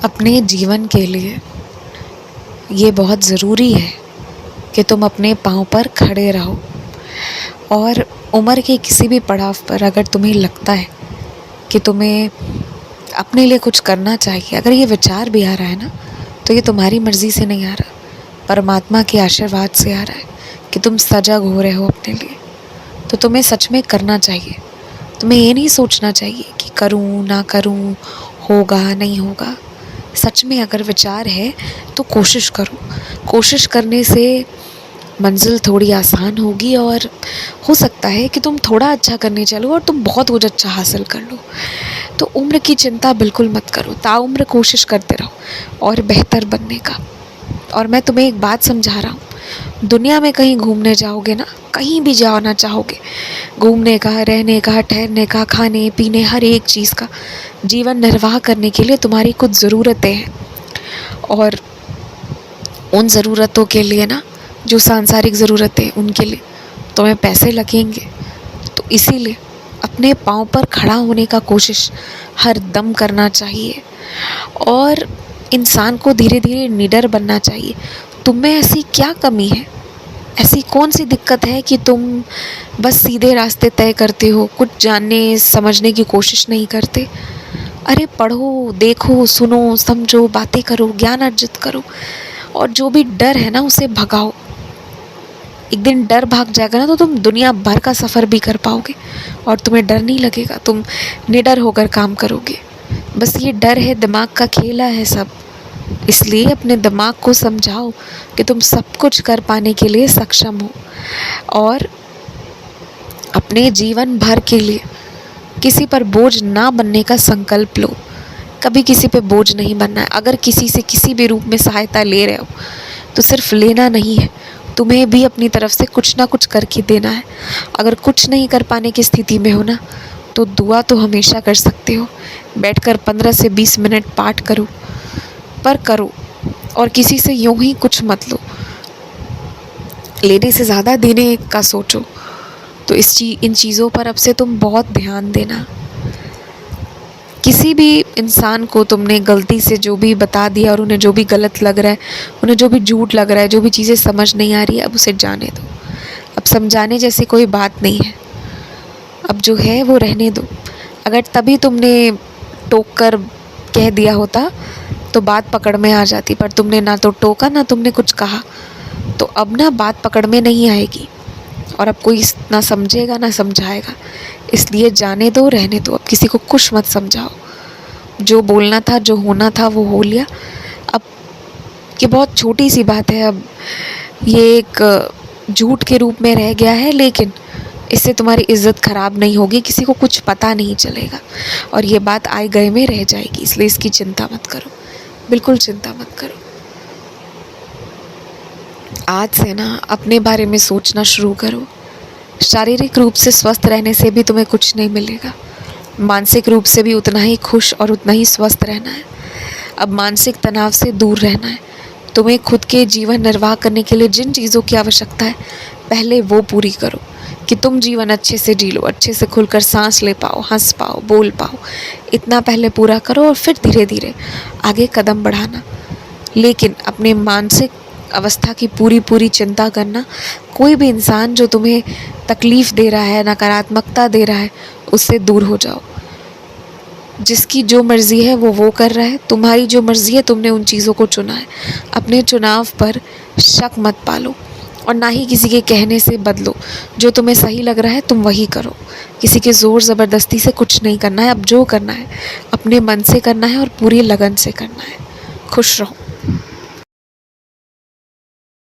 अपने जीवन के लिए ये बहुत ज़रूरी है कि तुम अपने पाँव पर खड़े रहो। और उम्र के किसी भी पड़ाव पर अगर तुम्हें लगता है कि तुम्हें अपने लिए कुछ करना चाहिए, अगर ये विचार भी आ रहा है ना, तो ये तुम्हारी मर्ज़ी से नहीं आ रहा, परमात्मा के आशीर्वाद से आ रहा है कि तुम सजग हो रहे हो अपने लिए। तो तुम्हें सच में करना चाहिए। तुम्हें ये नहीं सोचना चाहिए कि करूँ ना करूँ, होगा नहीं होगा। सच में अगर विचार है तो कोशिश करो। कोशिश करने से मंजिल थोड़ी आसान होगी और हो सकता है कि तुम थोड़ा अच्छा करने चलो और तुम बहुत कुछ अच्छा हासिल कर लो। तो उम्र की चिंता बिल्कुल मत करो, ताउम्र कोशिश करते रहो और बेहतर बनने का। और मैं तुम्हें एक बात समझा रहा हूँ, दुनिया में कहीं घूमने जाओगे ना, कहीं भी जाना चाहोगे, घूमने का, रहने का, ठहरने का, खाने पीने, हर एक चीज़ का जीवन निर्वाह करने के लिए तुम्हारी कुछ ज़रूरतें हैं। और उन ज़रूरतों के लिए ना, जो सांसारिक ज़रूरतें हैं उनके लिए तुम्हें पैसे लगेंगे। तो इसीलिए अपने पाँव पर खड़ा होने का कोशिश हर दम करना चाहिए और इंसान को धीरे धीरे निडर बनना चाहिए। तुम में ऐसी क्या कमी है, ऐसी कौन सी दिक्कत है कि तुम बस सीधे रास्ते तय करते हो, कुछ जानने समझने की कोशिश नहीं करते? अरे पढ़ो, देखो, सुनो, समझो, बातें करो, ज्ञान अर्जित करो और जो भी डर है ना उसे भगाओ। एक दिन डर भाग जाएगा ना तो तुम दुनिया भर का सफ़र भी कर पाओगे और तुम्हें डर नहीं लगेगा, तुम निडर होकर काम करोगे। बस ये डर है, दिमाग का खेला है सब। इसलिए अपने दिमाग को समझाओ कि तुम सब कुछ कर पाने के लिए सक्षम हो और अपने जीवन भर के लिए किसी पर बोझ ना बनने का संकल्प लो। कभी किसी पे बोझ नहीं बनना है। अगर किसी से किसी भी रूप में सहायता ले रहे हो तो सिर्फ लेना नहीं है, तुम्हें भी अपनी तरफ से कुछ ना कुछ करके देना है। अगर कुछ नहीं कर पाने की स्थिति में हो ना, तो दुआ तो हमेशा कर सकते हो। बैठकर 15 से 20 मिनट पाठ करो, पर करो और किसी से यूं ही कुछ मत लो। लेने से ज़्यादा देने का सोचो। तो इन चीज़ों पर अब से तुम बहुत ध्यान देना। किसी भी इंसान को तुमने गलती से जो भी बता दिया और उन्हें जो भी गलत लग रहा है, उन्हें जो भी झूठ लग रहा है, जो भी चीज़ें समझ नहीं आ रही है, अब उसे जाने दो। अब समझाने जैसी कोई बात नहीं है, अब जो है वो रहने दो। अगर तभी तुमने टोक कर कह दिया होता तो बात पकड़ में आ जाती, पर तुमने ना तो टोका ना तुमने कुछ कहा, तो अब ना बात पकड़ में नहीं आएगी और अब कोई ना समझेगा ना समझाएगा। इसलिए जाने दो, रहने दो। अब किसी को कुछ मत समझाओ। जो बोलना था, जो होना था वो हो लिया। अब ये बहुत छोटी सी बात है, अब ये एक झूठ के रूप में रह गया है, लेकिन इससे तुम्हारी इज़्ज़त ख़राब नहीं होगी, किसी को कुछ पता नहीं चलेगा और ये बात आए गए में रह जाएगी। इसलिए इसकी चिंता मत करो, बिल्कुल चिंता मत करो। आज से ना अपने बारे में सोचना शुरू करो। शारीरिक रूप से स्वस्थ रहने से भी तुम्हें कुछ नहीं मिलेगा, मानसिक रूप से भी उतना ही खुश और उतना ही स्वस्थ रहना है। अब मानसिक तनाव से दूर रहना है। तुम्हें खुद के जीवन निर्वाह करने के लिए जिन चीज़ों की आवश्यकता है, पहले वो पूरी करो कि तुम जीवन अच्छे से जी लो, अच्छे से खुलकर सांस ले पाओ, हंस पाओ, बोल पाओ। इतना पहले पूरा करो और फिर धीरे धीरे आगे कदम बढ़ाना। लेकिन अपने मानसिक अवस्था की पूरी चिंता करना, कोई भी इंसान जो तुम्हें तकलीफ़ दे रहा है, नकारात्मकता दे रहा है, उससे दूर हो जाओ। जिसकी जो मर्ज़ी है वो कर रहा है, तुम्हारी जो मर्ज़ी है तुमने उन चीज़ों को चुना है। अपने चुनाव पर शक मत पालो और ना ही किसी के कहने से बदलो। जो तुम्हें सही लग रहा है तुम वही करो। किसी के ज़ोर ज़बरदस्ती से कुछ नहीं करना है। अब जो करना है अपने मन से करना है और पूरी लगन से करना है। खुश रहो।